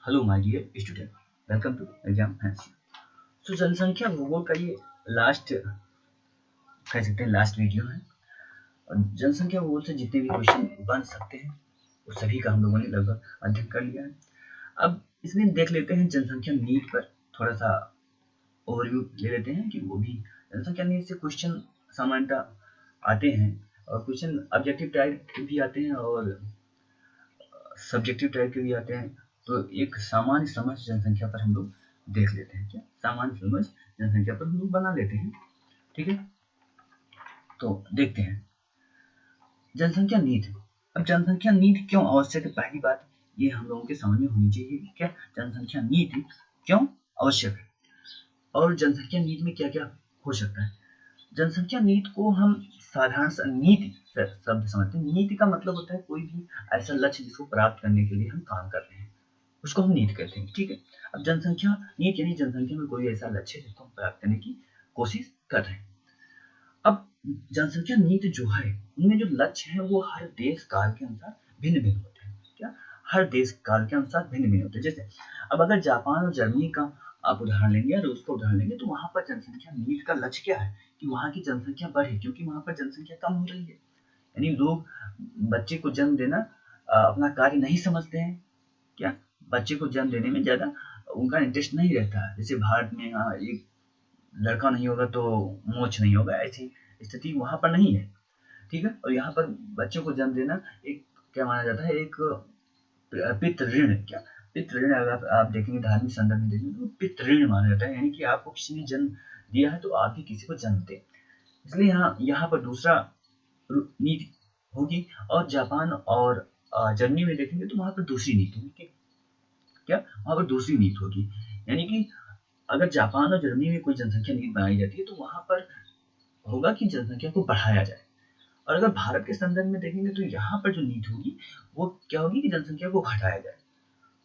Hello my dear student, welcome to exam fancy. तो जनसंख्या भूगोल का ये लास्ट कह सकते हैं लास्ट वीडियो है। और जनसंख्या भूगोल से जितने भी क्वेश्चन बन सकते हैं वो सभी का हम लोगों ने लगभग अध्ययन कर लिया है। अब इसमें देख लेते हैं जनसंख्या नीति पर थोड़ा सा ओवरव्यू ले लेते हैं कि वो भी जनसंख्या नीति से क्वेश्चन सामान्यतः आते हैं और क्वेश्चन ऑब्जेक्टिव टाइप के भी आते हैं और सब्जेक्टिव टाइप के भी आते हैं। तो एक सामान्य समझ जनसंख्या पर हम लोग देख लेते हैं। क्या सामान्य समझ जनसंख्या पर हम लोग बना लेते हैं, ठीक है। तो देखते हैं जनसंख्या नीति। अब जनसंख्या नीति क्यों आवश्यक है, पहली बात ये हम लोगों के समझ में होनी चाहिए कि क्या जनसंख्या नीति क्यों आवश्यक है और जनसंख्या नीति में क्या क्या हो सकता है। जनसंख्या नीति को हम साधारण नीति शब्द समझते हैं। नीति का मतलब होता है कोई भी ऐसा लक्ष्य जिसको प्राप्त करने के लिए हम काम कर रहे हैं, उसको हम नीति कहते हैं, ठीक है। अब जनसंख्या नीति यानी जनसंख्या में कोई ऐसा लक्ष्य है जिसको हम प्राप्त करने की कोशिश कर रहे हैं। अब जनसंख्या नीति जो है उनमें जो लक्ष्य है वो हर देश काल के अनुसार भिन्न भिन्न होते हैं। क्या हर देश काल के अनुसार भिन्न भिन्न होते हैं। जैसे अब अगर जापान और जर्मनी का आप उदाहरण लेंगे या रूस का उदाहरण लेंगे तो वहां पर जनसंख्या नीति का लक्ष्य क्या है कि वहां की जनसंख्या बढ़े, क्योंकि वहां पर जनसंख्या कम हो रही है। यानी लोग बच्चे को जन्म देना अपना कार्य नहीं समझते हैं। क्या बच्चे को जन्म देने में ज्यादा उनका इंटरेस्ट नहीं रहता है। जैसे भारत में एक लड़का नहीं होगा तो मोक्ष नहीं होगा, ऐसी स्थिति वहां पर नहीं है, ठीक है। और यहाँ पर बच्चों को जन्म देना एक क्या माना जाता है, एक पितृ ऋण। क्या पितृ ऋण अगर आप देखेंगे धार्मिक संदर्भ में देखेंगे तो पितृ ऋण माना जाता है, यानी कि आपको किसी ने जन्म दिया है तो आप भी किसी को जन्म दें। इसलिए यहाँ पर दूसरा नीति होगी। और जापान और जर्मनी में देखेंगे तो वहां पर दूसरी नीति होगी। क्या वहां पर दूसरी नीति होगी, यानी कि अगर जापान और जर्मनी में कोई जनसंख्या नीति बनाई जाती है तो वहां पर होगा कि जनसंख्या को बढ़ाया जाए। और अगर भारत के संदर्भ में देखेंगे तो यहाँ पर जो नीति होगी वो क्या होगी कि जनसंख्या को घटाया जाए।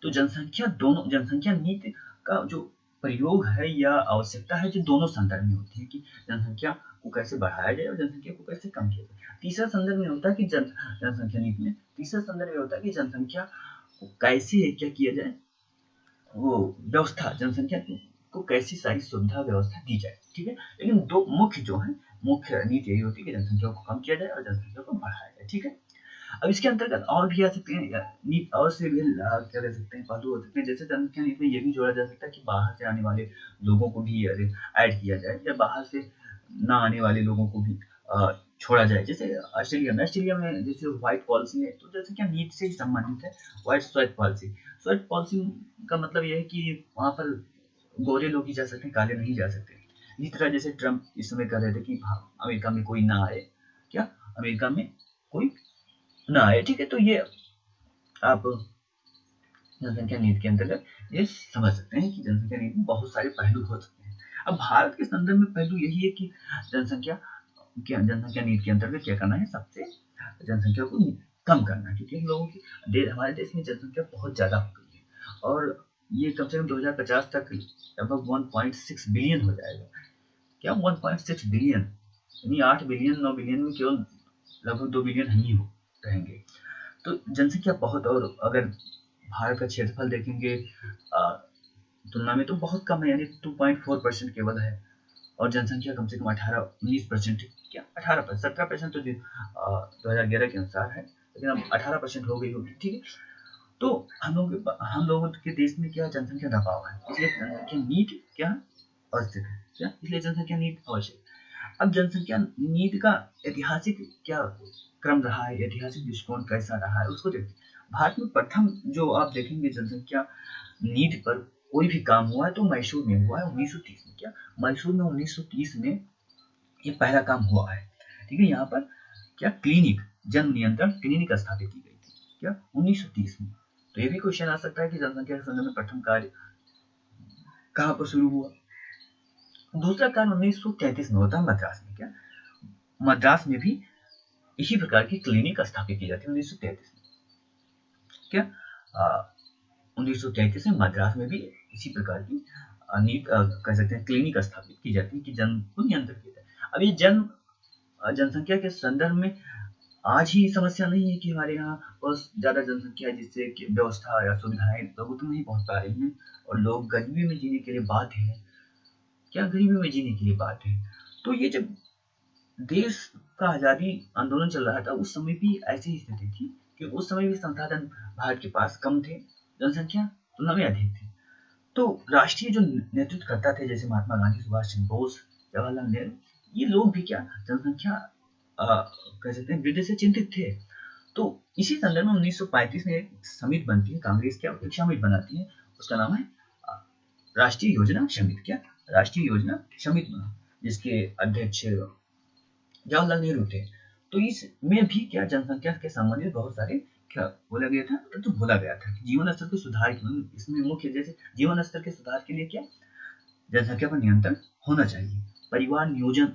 तो जनसंख्या नीति का जो प्रयोग है या आवश्यकता है जो दोनों संदर्भ में होती है कि जनसंख्या को कैसे बढ़ाया जाए और जनसंख्या को कैसे कम किया जाए। तीसरा संदर्भ में होता है कि जनसंख्या नीति में तीसरा संदर्भ में होता है कि जनसंख्या को कैसे क्या किया जाए, वो व्यवस्था जनसंख्या को कैसी सारी सुविधा व्यवस्था दी जाए, ठीक है। लेकिन दो मुख्य जो है मुख्य नीति यही होती है कि जनसंख्या को कम किया जाए और जनसंख्या को बढ़ाया जाए, ठीक है। अब इसके अंतर्गत और भी आ सकते हैं नीति और से भी क्या कह सकते हैं पहलू हो सकते हैं। जैसे जनसंख्या नीति में ये भी जोड़ा जा सकता है कि बाहर से आने वाले लोगों को भी ऐड किया जाए या बाहर से ना आने वाले लोगों को भी छोड़ा जाए। जैसे ऑस्ट्रेलिया में जैसे व्हाइट पॉलिसी है तो जनसंख्या नीति से ही संबंधित है। White swatch policy, swatch policy का मतलब यह है कि वहां पर गोरे लोग ही जा सकते हैं, काले नहीं जा सकते। इसी तरह जैसे ट्रम्प इस समय कह रहे थे कि अमेरिका में कोई ना आए, क्या अमेरिका में कोई ना आए, ठीक है। तो ये आप जनसंख्या नीति के अंतर्गत ये समझ सकते हैं कि जनसंख्या नीति में बहुत सारे पहलू हो सकते हैं। अब भारत के संदर्भ में पहलू यही है कि जनसंख्या नीति के अंतर्गत क्या करना है, सबसे जनसंख्या को कम करना है, क्योंकि हम लोगों की हमारे देश में जनसंख्या बहुत ज्यादा हो गई है और ये कम से कम 2050 तक लगभग 1.6 बिलियन हो जाएगा। क्या 1.6 बिलियन, यानी 8 बिलियन 9 बिलियन में केवल लगभग 2 बिलियन हम ही रहेंगे। तो जनसंख्या बहुत, और अगर भारत का क्षेत्रफल देखेंगे तुलना में तो बहुत कम है, यानी 2.4% केवल है। और जनसंख्या कम से कम 18-19%, क्या 18% 17% तो 2011 के अनुसार है, लेकिन अब 18% हो गई होगी, ठीक है। तो हम लोगों के देश में क्या जनसंख्या दबाव है, इसलिए जनसंख्या नीति क्या आवश्यक है, क्या इसलिए जनसंख्या नीति आवश्यक। अब जनसंख्या नीति का ऐतिहासिक क्या क्रम रहा है, ऐतिहासिक दृष्टिकोण कैसा रहा है उसको देखते हैं। भारत में प्रथम जो आप देखेंगे जनसंख्या नीति पर कोई भी काम हुआ है तो मैसूर में हुआ है 1930 में। क्या मैसूर में 1930 में ये पहला काम हुआ है, ठीक है। यहाँ पर क्या क्लिनिक जन्म नियंत्रण क्लिनिक स्थापित की गई थी, क्या 1930 में। तो ये भी क्वेश्चन आ सकता है कि जनसंख्या के संदर्भ में प्रथम कार्य कहाँ पर शुरू हुआ। दूसरा कार्य 1933 में होता है मद्रास में। क्या मद्रास में भी इसी प्रकार की क्लिनिक स्थापित की जाती है 1933 में। क्या 1933 में मद्रास में भी इसी प्रकार की कह सकते हैं क्लिनिक स्थापित की जाती है कि जन्म को नियंत्रित किया जाए। अब ये जनसंख्या के संदर्भ में आज ही समस्या नहीं है कि हमारे यहाँ बहुत ज्यादा जनसंख्या है जिससे कि व्यवस्था या सुविधाएं लोगों तक नहीं पहुंच पा रही हैं और लोग गरीबी में जीने के लिए बाध्य हैं। क्या गरीबी में जीने के लिए बाध्य है? तो ये जब देश का आजादी आंदोलन चल रहा था उस समय भी ऐसी ही स्थिति थी कि उस समय भी संसाधन भारत के पास कम थे, जनसंख्या तुलना में अधिक थी। तो राष्ट्रीय जो नेतृत्व करता थे जैसे महात्मा गांधी, सुभाष चंद्र बोस, जवाहरलाल नेहरू, ये लोग भी क्या जनसंख्या कह सकते हैं वृद्धि से चिंतित थे। तो इसी संदर्भ में 1935 में एक समिति बनती है, कांग्रेस क्या एक समिति बनाती है, उसका नाम है राष्ट्रीय योजना समिति। क्या राष्ट्रीय योजना समिति बना, जिसके अध्यक्ष जवाहरलाल नेहरू थे। तो इसमें भी क्या जनसंख्या के संबंधित बहुत सारे क्या बोला गया था, तो बोला गया था कि जीवन स्तर के सुधार के इसमें मुख्य जैसे जीवन स्तर के सुधार के लिए क्या जनसंख्या पर नियंत्रण होना चाहिए, परिवार नियोजन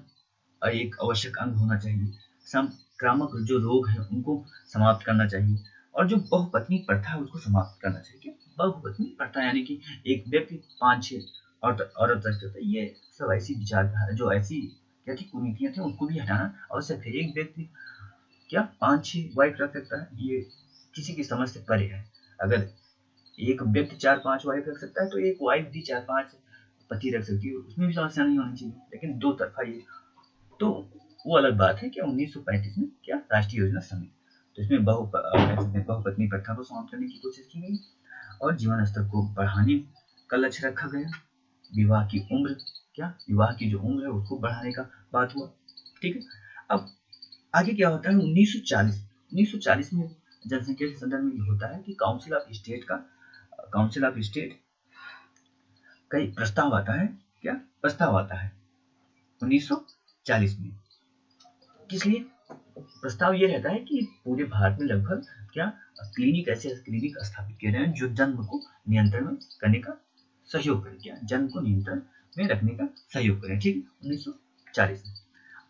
एक आवश्यक अंग होना चाहिए, संक्रामक जो रोग है उनको समाप्त करना चाहिए, और जो बहुपत्नी प्रथा है उसको समाप्त करना चाहिए। बहुपत्नी प्रथा यानी कि एक व्यक्ति 5-6 औरत रख सकता है, ये सब ऐसी विचारधारा जो ऐसी क्या थी कुनीतियां थी उनको भी हटाना आवश्यक है। एक व्यक्ति क्या 5-6 वाइफ रख सकता है, ये किसी की समझ से परे है। अगर एक व्यक्ति 4-5 वाइफ रख सकता है तो एक वाइफ भी 4-5 पति रख सकती है, उसमें भी समस्या नहीं होनी चाहिए। लेकिन दो तरफा ये तो वो अलग बात है कि 1935 में क्या राष्ट्रीय योजना समिति, तो इसमें बहुपत्नी प्रथा को समाप्त करने की कोशिश की गई और जीवन स्तर को बढ़ाने का लक्ष्य रखा गया। विवाह की उम्र क्या विवाह की जो उम्र है उसको बढ़ाने का बात हुआ। ठीक है, अब आगे क्या होता है 1940 में जनसंख्या के संदर्भ में ये होता है कि काउंसिल ऑफ स्टेट का एक प्रस्ताव आता है। क्या प्रस्ताव आता है 1940 में, किस लिए? प्रस्ताव ये रहता है कि पूरे भारत में लगभग क्या ऐसे क्लिनिक स्थापित किए जाएं जो जन्म को नियंत्रण में करने का सहयोग करें, क्या जन्म को नियंत्रण में रखने का सहयोग करें। ठीक है, 1940 में।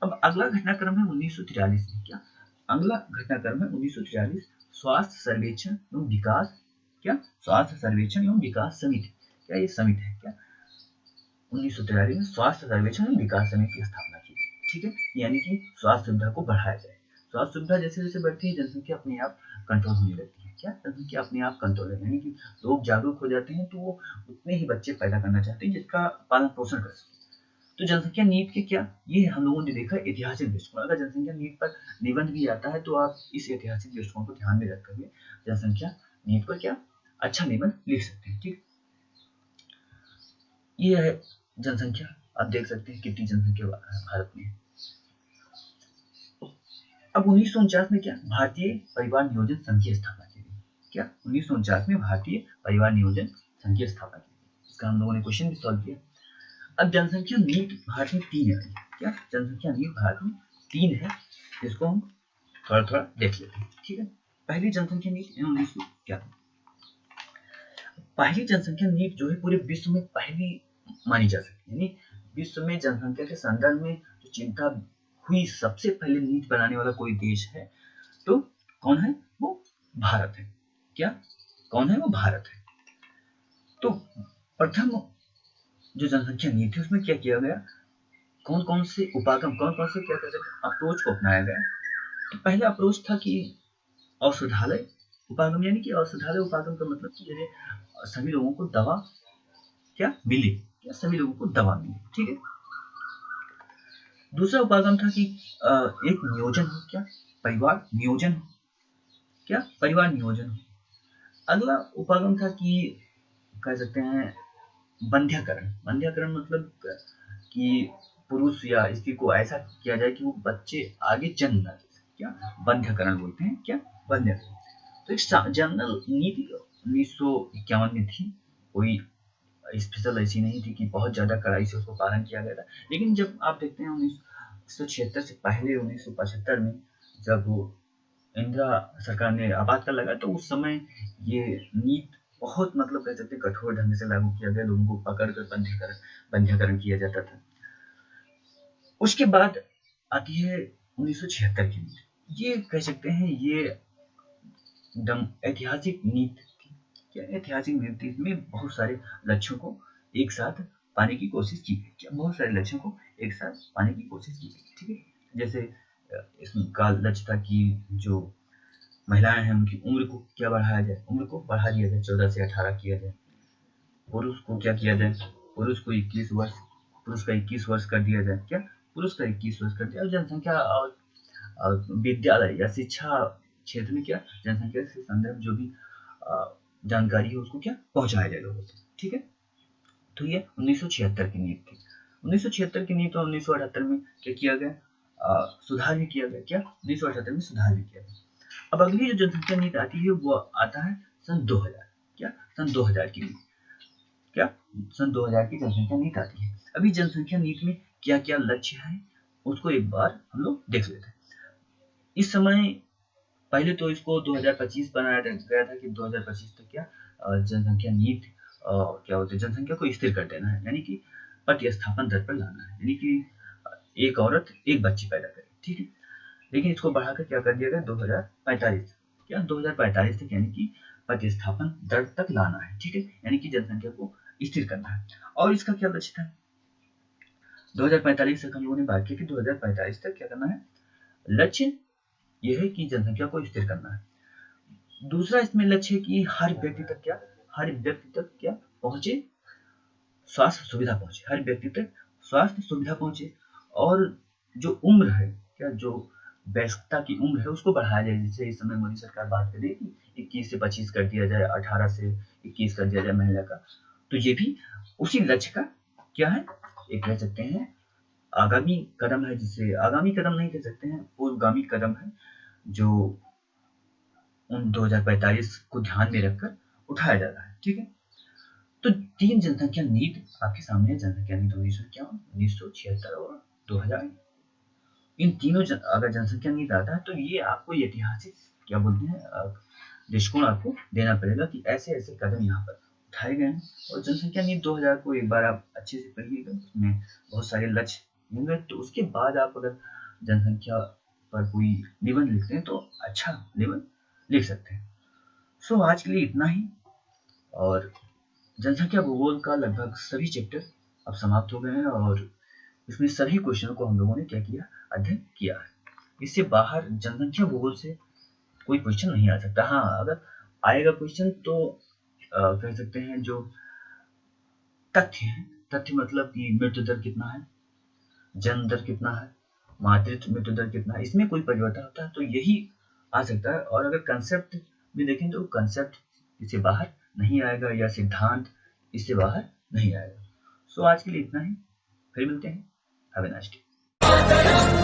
अब अगला घटनाक्रम है 1943 में। क्या अगला घटनाक्रम है 1943 स्वास्थ्य सर्वेक्षण एवं विकास, क्या स्वास्थ्य सर्वेक्षण एवं विकास समिति, क्या ये समिति है क्या 1943 में स्वास्थ्य सर्वेक्षण एवं विकास समिति की स्थापना की गई। ठीक है, यानी कि स्वास्थ्य सुविधा को बढ़ाया जाए। स्वास्थ्य सुविधा जैसे जैसे बढ़ती है जनसंख्या अपने आप कंट्रोल होने लगती है। क्या जनसंख्या अपने आप कंट्रोल है, यानी कि लोग जागरूक हो जाते हैं तो वो उतने ही बच्चे पैदा करना चाहते हैं जिसका पालन पोषण कर सके। तो जनसंख्या नीति के क्या ये हम लोगों ने देखा ऐतिहासिक दृष्टिकोण, अगर जनसंख्या नीति पर निबंध भी आता है तो आप इस ऐतिहासिक दृष्टिकोण को ध्यान में रखते हुए जनसंख्या नीति पर क्या अच्छा निबंध लिख सकते हैं। ठीक, ये है जनसंख्या, आप देख सकते हैं कितनी जनसंख्या भारत में है। अब 1949 में क्या भारतीय परिवार नियोजन संघ की स्थापना की गई। क्या 1949 में भारतीय परिवार नियोजन संघ की स्थापना की गई, इसका हम लोगों ने क्वेश्चन भी सॉल्व किया। अब जनसंख्या नीति भारत में 3 है। क्या जनसंख्या नीति भारत में 3 है, इसको हम थोड़ा थोड़ा देख लेते हैं। ठीक है, पहली जनसंख्या नीति 1951। पहली जनसंख्या नीति जो है पूरे विश्व में पहली मानी जा सकती है, यानी विश्व में जनसंख्या के संदर्भ में जो चिंता हुई सबसे पहले नीति बनाने वाला कोई देश है तो कौन है, वो भारत है। क्या कौन है, वो भारत है। तो प्रथम जो जनसंख्या नीति है उसमें क्या किया गया, कौन कौन से उपागम, कौन कौन से क्या कहते हैं अप्रोच को अपनाया गया। तो पहला अप्रोच था कि औषधालय उपागम, यानी कि औषधालय उपागम का मतलब कि जैसे सभी लोगों को दवा क्या मिले, क्या सभी लोगों को दवा मिले। ठीक है, दूसरा उपागम था कि एक नियोजन हो, क्या परिवार नियोजन हो, क्या परिवार नियोजन हो। अगला उपागम था कि कह सकते हैं बंध्याकरण, बंध्याकरण मतलब कि पुरुष या स्त्री को ऐसा किया जाए कि वो बच्चे आगे जन्म न दे, क्या बंध्याकरण बोलते हैं, क्या बंध्याकरण। तो एक जनरल नीति 1951 में थी, कोई स्पेशल ऐसी नहीं थी कि बहुत ज्यादा कड़ाई से उसको पालन किया गया था। लेकिन जब आप देखते हैं 1976 से पहले 1975 में जब इंदिरा सरकार ने आपातकाल लगा तो उस समय ये नीति बहुत मतलब कह सकते कठोर ढंग से लागू किया गया, लोगों को पकड़कर बंध्याकरण किया जाता था। उसके बाद आती है 1976 की नीति, ये कह सकते हैं ये एकदम ऐतिहासिक नीति थी। क्या ऐतिहासिक नीति में बहुत सारे लक्ष्यों को एक साथ पाने की कोशिश की गई, क्या बहुत सारे लक्ष्यों को एक साथ पाने की कोशिश की गई। ठीक है, जैसे इसका लक्ष्य था कि जो महिलाएं हैं उनकी उम्र को क्या बढ़ाया जाए, उम्र को बढ़ा दिया जाए, 14 से 18 किया जाए। पुरुष को क्या किया जाए, पुरुष को 21 वर्ष, पुरुष का 21 वर्ष कर दिया जाए, क्या पुरुष का 21 वर्ष कर दिया। और जनसंख्या और विद्यालय या शिक्षा क्षेत्र में क्या जनसंख्या से संदर्भ जो भी जानकारी है उसको क्या पहुंचाया जाए लोगों से, ठीक है। तो ये 1976 की नीति थी। 1976 की नीति और 1978 में क्या किया गया, सुधार भी किया गया। क्या 1978 में सुधार भी किया गया। अब अगली जो जनसंख्या नीति आती है वो आता है सन 2000, क्या सन 2000 की नीति, क्या सन 2000 की जनसंख्या नीति आती है। अभी जनसंख्या नीति में क्या क्या लक्ष्य है उसको एक बार हम लोग देख लेते हैं। इस समय पहले तो इसको 2025 बनाया गया था कि 2025 तक क्या जनसंख्या नीति क्या होता है, जनसंख्या को स्थिर कर देना है, यानी कि प्रतिस्थापन दर पर लाना है, यानी कि एक औरत एक बच्ची पैदा करे, ठीक है। लेकिन इसको बढ़ाकर क्या कर दिया गया 2045, क्या 2045 तक, यानी कि प्रतिस्थापन दर तक लाना है, ठीक है, यानी कि जनसंख्या को स्थिर करना है। और इसका क्या लक्ष्य था 2045 तक, हम लोगों ने बात की कि 2045 तक क्या करना है, लक्ष्य यह है कि जनसंख्या को स्थिर करना है। दूसरा इसमें लक्ष्य है कि हर व्यक्ति तक क्या पहुंचे, स्वास्थ्य सुविधा पहुंचे, हर व्यक्ति तक स्वास्थ्य सुविधा पहुंचे। और जो उम्र है, क्या जो वयस्कता की उम्र है उसको बढ़ाया जाए। जैसे इस समय मोदी सरकार बात कर रही है कि 21 से 25 कर दिया जाए, 18 से 21 कर दिया जाए महिला का। तो ये भी उसी लक्ष्य का क्या है, एक कह सकते हैं आगामी कदम है, जिसे आगामी कदम नहीं कह सकते हैं, पूर्वगामी कदम है, जो उन 2045 को ध्यान में रखकर उठाया जा रहा है, ठीक है। तो 3 जनसंख्या नीति आपके सामने है, जनसंख्या नीति 1951, 1976 और 2000। इन तीनों अगर जनसंख्या नीति आता है तो ये आपको ऐतिहासिक क्या बोलते हैं दृष्टिकोण आपको देना पड़ेगा कि ऐसे ऐसे कदम यहाँ पर उठाए गए हैं। और जनसंख्या नीति 2000 को एक बार आप अच्छे से पढ़िएगा, उसमें बहुत सारे लक्ष्य होंगे। तो उसके बाद आप अगर जनसंख्या पर कोई निबंध लिखते हैं तो अच्छा निबंध लिख सकते हैं। सो आज के लिए इतना ही। और जनसंख्या भूगोल का लगभग सभी चैप्टर अब समाप्त हो गए हैं और इसमें सभी क्वेश्चनों को हम लोगों ने क्या किया, अध्ययन किया है। इससे बाहर जनसंख्या भूगोल से कोई क्वेश्चन नहीं आ सकता। हाँ, अगर आएगा क्वेश्चन तो कह सकते हैं जो तथ्य है, तथ्य मतलब कि मृत्यु दर कितना है, जन्म दर कितना है, मातृत्व मृत्यु दर कितना है, इसमें कोई परिवर्तन होता है तो यही आ सकता है। और अगर कंसेप्ट भी देखें तो कंसेप्ट इससे बाहर नहीं आएगा या सिद्धांत इससे बाहर नहीं आएगा। सो आज के लिए इतना ही, फिर मिलते हैं। Have a nice day.